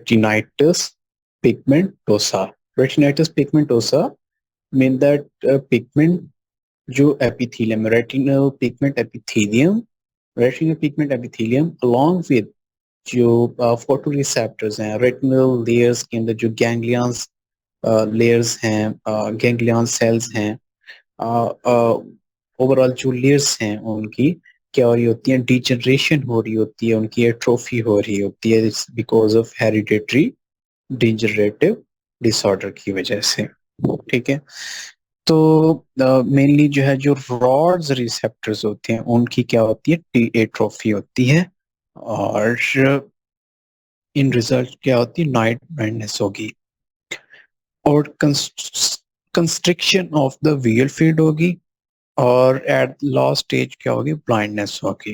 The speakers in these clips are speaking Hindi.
retinitis pigmentosa. Retinitis pigmentosa mean that pigment जो epithelium, retinal pigment epithelium along with जो photoreceptors हैं, retinal layers के अंदर जो ganglions layers हैं, ganglion cells हैं, ओवरऑल जो लेयर्स हैं उनकी क्या हो रही होती है, डिजनरेशन हो रही होती है, उनकी एट्रोफी हो रही होती है because of hereditary degenerative disorder की वजह से। ठीक है, तो मेनली जो है जो रॉड्स रिसेप्टर्स होते हैं उनकी क्या होती है, एट्रोफी होती है, और इन रिजल्ट क्या होती है, नाइट ब्लाइंडनेस होगी और constriction of the visual field होगी, और एट लास्ट स्टेज क्या होगी, ब्लाइंडनेस होगी।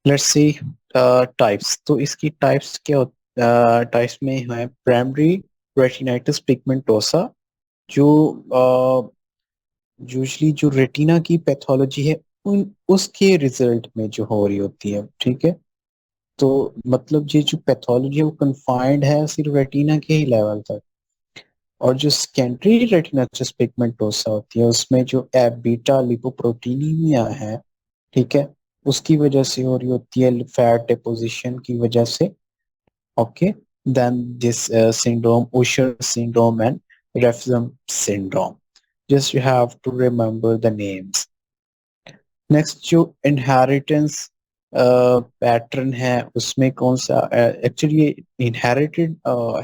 Let's see types. तो इसकी टाइप्स क्या टाइप्स में है, प्राइमरी रेटिनाइटिस पिगमेंटोसा जो यूजली जो रेटिना की पैथोलॉजी है उन उसके रिजल्ट में जो हो रही होती है। ठीक है, तो मतलब ये जो पैथोलॉजी है वो कन्फाइंड है सिर्फ रेटिना के ही लेवल तक, और जो सेकेंडरी रेटिनाइटिस पिगमेंटोसा होती है उसमें जो बीटा लिपोप्रोटीनीमिया है, ठीक है, उसकी वजह से हो रही होती है, फैट डिपोजिशन की वजह से। Okay, then this syndrome, Usher syndrome and Refsum syndrome. Just you have to remember the names. Next जो इनहेरिटेंस पैटर्न है उसमें कौन सा, एक्चुअली ये इनहेरिटेड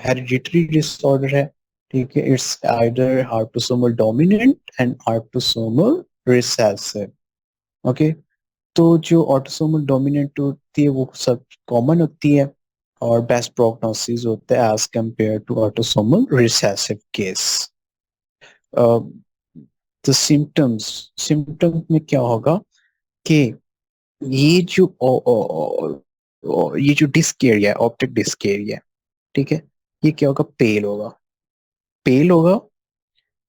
हेरिडिटरी डिसऑर्डर है। ठीक है, it's either autosomal dominant and autosomal recessive. Okay, तो जो ऑटोसोमल डोमिनेंट होती है वो सब कॉमन होती है और बेस्ट प्रोग्नोसिस होता है as compare to autosomal recessive case. तो सिम्टम्स में क्या होगा कि ये जो ये जो डिस्क एरिया है, ऑप्टिक डिस्क एरिया, ठीक है, ये क्या होगा, पेल होगा,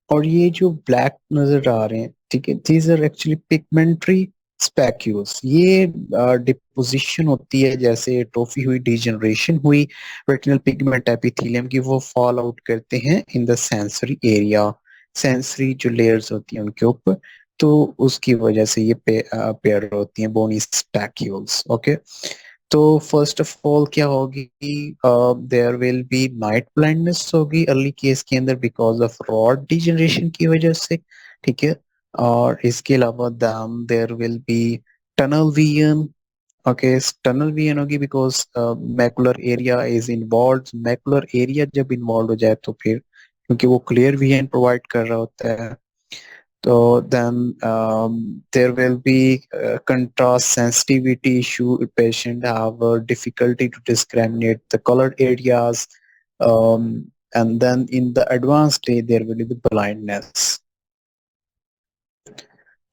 और ये जो ब्लैक नजर आ रहे हैं, ठीक है, दीज आर एक्चुअली पिगमेंटरी स्पैक्यूल्स। ये डिपोजिशन होती है, जैसे ट्रोफी हुई, डिजनरेशन हुई रेटिनल पिगमेंट एपिथेलियम की, वो फॉल आउट करते हैं in the sensory area, sensory जो लेयर्स होती हैं उनके ऊपर, तो उसकी वजह से ये पेयर होती हैं बोनी स्पैक्यूल्स। ओके, तो फर्स्ट ऑफ ऑल क्या होगी, there will be night blindness होगी अर्ली केस के अंदर बिकॉज ऑफ रॉड डिजनरेशन की वजह से। ठीक है, और इसके अलावा there will be tunnel vision. Okay, tunnel vision होगी because macular area is involve. Macular area जब इन्वॉल्व हो जाए तो फिर, क्योंकि वो क्लियर विजन प्रोवाइड कर रहा होता है, so then there will be contrast sensitivity issue. Patient have difficulty to discriminate the colored areas, and then in the advanced stage there will be blindness.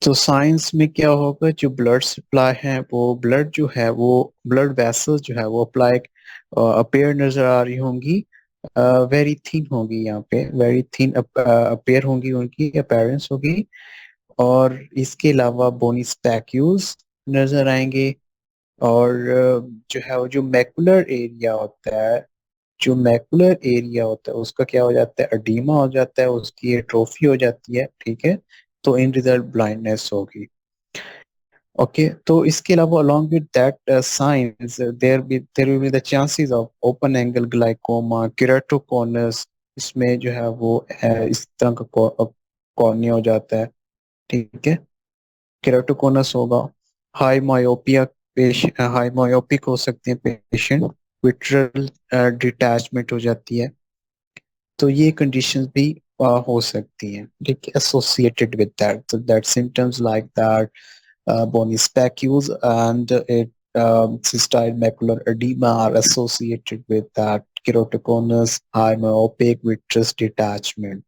तो साइंस में क्या होगा, जो ब्लड सप्लाई है वो ब्लड जो है वो ब्लड वेसल्स जो है वो अप्लाई अपेयर नजर आ रही होंगी, वेरी थिन होगी, यहाँ पे वेरी थिन अपेयर होंगी, उनकी अपीयरेंस होगी, और इसके अलावा बोनी स्पैक्यूल्स नजर आएंगे, और जो है वो जो मैकुलर एरिया होता है, जो मैकुलर एरिया होता है उसका क्या हो जाता है, अडीमा हो जाता है, उसकी एट्रोफी हो जाती है। ठीक है, तो इन रिजल्ट ब्लाइंडनेस होगी। ओके, तो इसके अलावा along with that signs there will be the chances of open angle glaucoma, keratoconus, इसमें जो है वो इस तरह का कॉर्निया हो जाता है। ठीक है, केराटोकोनस होगा, हाई मायोपिया, हाई मायोपिक हो सकते हैं पेशेंट, विट्रल डिटैचमेंट हो जाती है, तो ये कंडीशंस भी हो सकती हैं। ठीक है, associated with that, so that symptoms like that bony specules and cystine macular edema are associated with that keratoconus, high myopic vitreous detachment.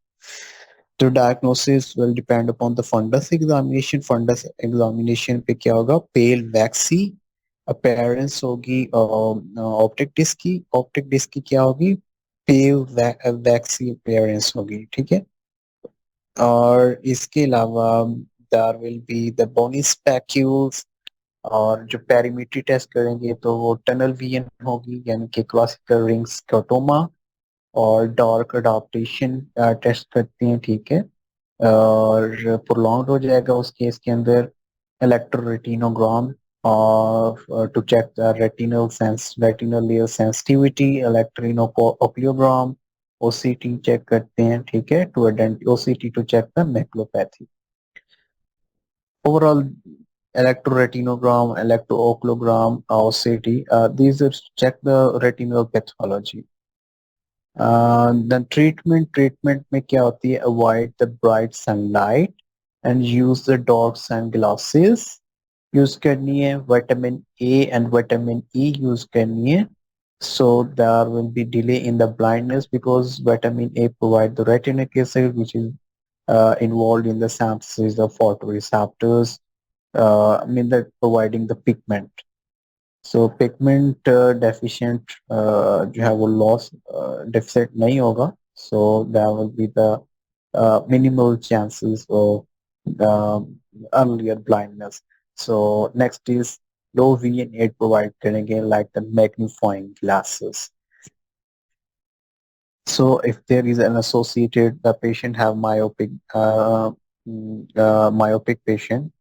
The diagnosis will depend upon the fundus examination. Fundus examination पे क्या होगा, pale waxy appearance होगी, ऑप्टिक डिस्क की, ऑप्टिक डिस्क की क्या होगी, pale waxy appearance होगी। ठीक है, और इसके अलावा there will be the bony specules, और जो पेरीमेट्री टेस्ट करेंगे तो वो टनल विजन होगी, यानी कि क्लासिकल रिंग स्कोटोमा, और डार्क अडाप्टेशन टेस्ट करते हैं, ठीक है। और प्रोलॉन्ग हो जाएगा उस केस के अंदर इलेक्ट्रोरेटिनोग्राम और to check the retinal layer sensitivity, electrooculogram, OCT check करते हैं, ठीक है, to OCT to check the maculopathy. Overall electroretinogram, electrooculogram, OCT, these are check the retinal pathology. Then treatment में क्या होती है, avoid the bright sunlight and use the dark sunglasses use करनी है, vitamin A and vitamin E use करनी है, so there will be delay in the blindness because vitamin A provide the retinic acid which is involved in the synthesis of photoreceptors, I mean that providing the pigment. So pigment deficient जो है वो loss deficit नहीं होगा, so there will be the minimal chances of earlier blindness. So next is low vision aid provide करेंगे like the magnifying glasses. So if there is an associated, the patient have myopic patient,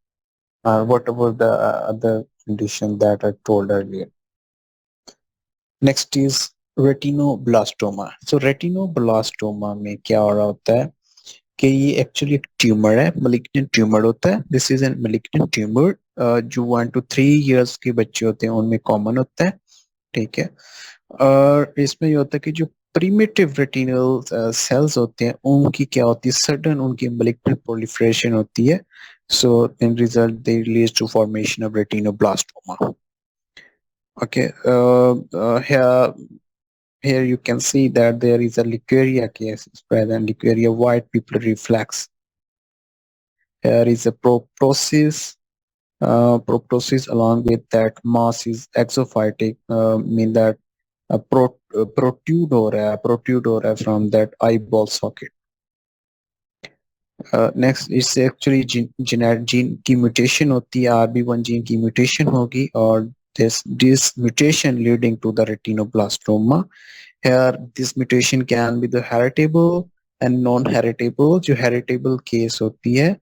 whatever the other condition that I told earlier. Next is retinoblastoma. So retinoblastoma में क्या हो रहा होता है कि ये एक्चुअली एक ट्यूमर है, malignant ट्यूमर होता है. This is an malignant tumour जो 1 to 3 years के बच्चे होते हैं उनमें कॉमन होता है, ठीक है. और इसमें ये होता है कि जो प्रीमिटिव रेटिनल सेल्स होते हैं उनकी क्या होती है, सडन उनकी malignant proliferation होती है. So in result they leads to formation of retinoblastoma. Okay, here you can see that there is a leukorrhea case is present, leukorrhea white pupil reflex. Here is a proptosis. Proptosis along with that mass is exophytic, mean that protrude हो रहा है from that eyeball socket. Next is actually gene की mutation होती है, RB1 जीन की mutation होगी और this mutation leading to the retinoblastoma. Here this mutation can be the heritable and non-heritable. जो heritable case होती है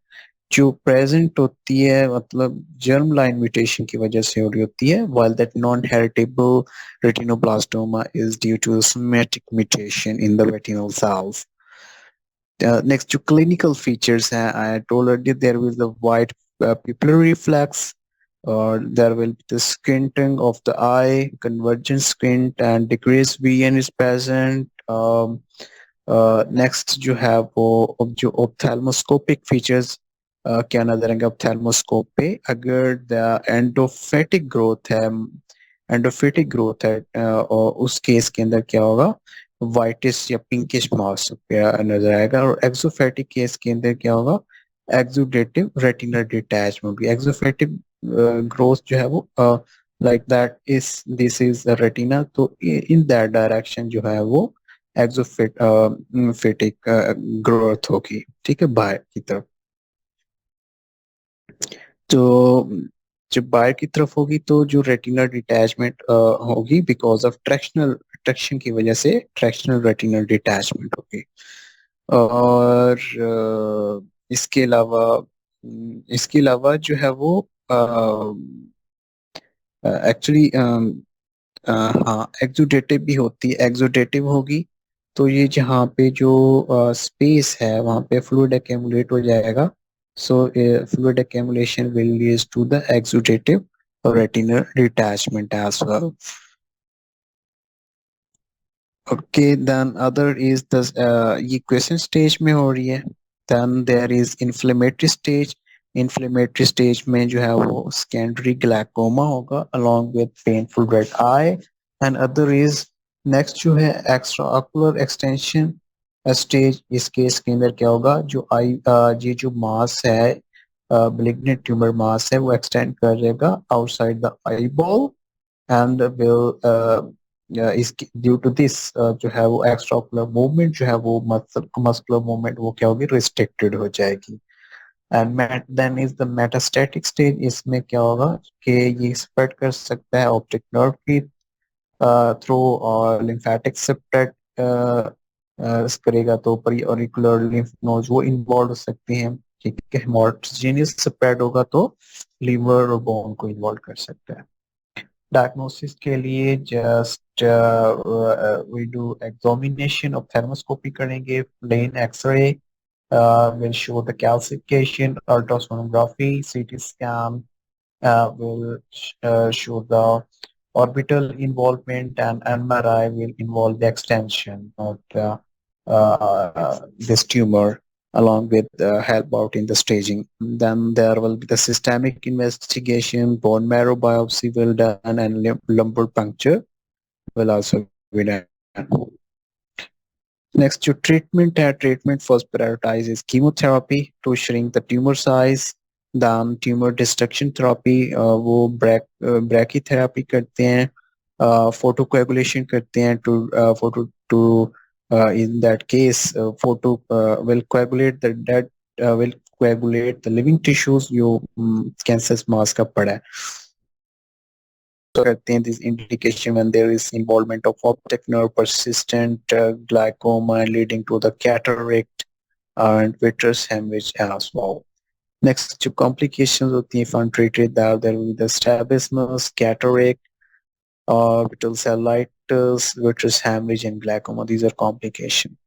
जो present होती है मतलब germline mutation की वजह से हो रही होती है, while that non-heritable retinoblastoma is due to somatic mutation in the retinal cells. Next to clinical features, I told earlier there will be the wide pupillary reflex, or there will be the squinting of the eye, convergent squint, and decreased vision is present. Next जो है वो जो ophthalmoscopic features क्या नजर आएंगे ophthalmoscope पे, अगर the endophytic growth है और उस केस के अंदर क्या होगा, वाइटिस या पिंकिश मास नजर आएगा. और एक्सोफैटिक केस के अंदर क्या होगा, एक्सुडेटिव रेटिनल डिटैचमेंट. एक्सोफैटिक ग्रोथ जो है वो like that is this is retina, तो इन दैट डायरेक्शन जो है वो एक्सोफैटिक ग्रोथ होगी, ठीक है, बाहर की तरफ. तो जब बाहर की तरफ होगी तो जो रेटिनल डिटैचमेंट होगी बिकॉज ऑफ ट्रैक्शन की वजह से ट्रैक्शनल रेटिनल डिटैचमेंट होगी. और इसके अलावा जो है वो एक्चुअली हाँ एक्सुडेटिव भी होती है. एक्सुडेटिव होगी तो ये जहाँ पे जो स्पेस है वहाँ पे फ्लूइड एक्यूमुलेट हो जाएगा. So fluid accumulation will lead to the exudative retinal detachment as well. Okay, then other is the ये question stage में हो रही है. Then there is inflammatory stage. Inflammatory stage में जो है वो secondary glaucoma होगा along with painful red eye. And other is next जो है extraocular extension स्टेज. इस केस के अंदर क्या होगा, जो ये जो मास है malignant tumor mass है वो extend कर देगा outside the eyeball and will is due to this जो है वो extraocular movement जो है वो muscular movement वो क्या होगी, restricted हो जाएगी. And then is the metastatic stage. इसमें क्या होगा कि ये स्प्रेड कर सकता है ऑप्टिक नर्व की थ्रू, और लिम्फेटिक स्प्रेड करेगा तो परी ऑरिकुलर लिम्फ नोड्स वो इन्वॉल्व हो सकते हैं। ठीक है, हेमोजेनियस स्प्रेड होगा तो लीवर और बोन को इन्वॉल्व कर सकता है। डायग्नोसिस के लिए just we do examination of thermoscopy करेंगे, plain x-ray will show the calcification, ultrasonography, CT scan will show the orbital involvement, and MRI will involve the extension of this tumor along with help out in the staging. Then there will be the systemic investigation, bone marrow biopsy will done, and lumbar puncture will also be done. Next to treatment, treatment first prioritizes chemotherapy to shrink the tumor size, then tumor destruction therapy, वो brachytherapy करते हैं, photocoagulation करते हैं in that case photo will coagulate the dead, will coagulate the living tissues जो cancer mass का पड़ा है करते हैं। This indication when there is involvement of optic nerve, persistent glaucoma leading to the cataract and vitreous hemorrhage as well. Next to complications होती हैं if untreated, there will be the strabismus, cataract, vitreous cellitis, vitreous hemorrhage and glaucoma. These are complications.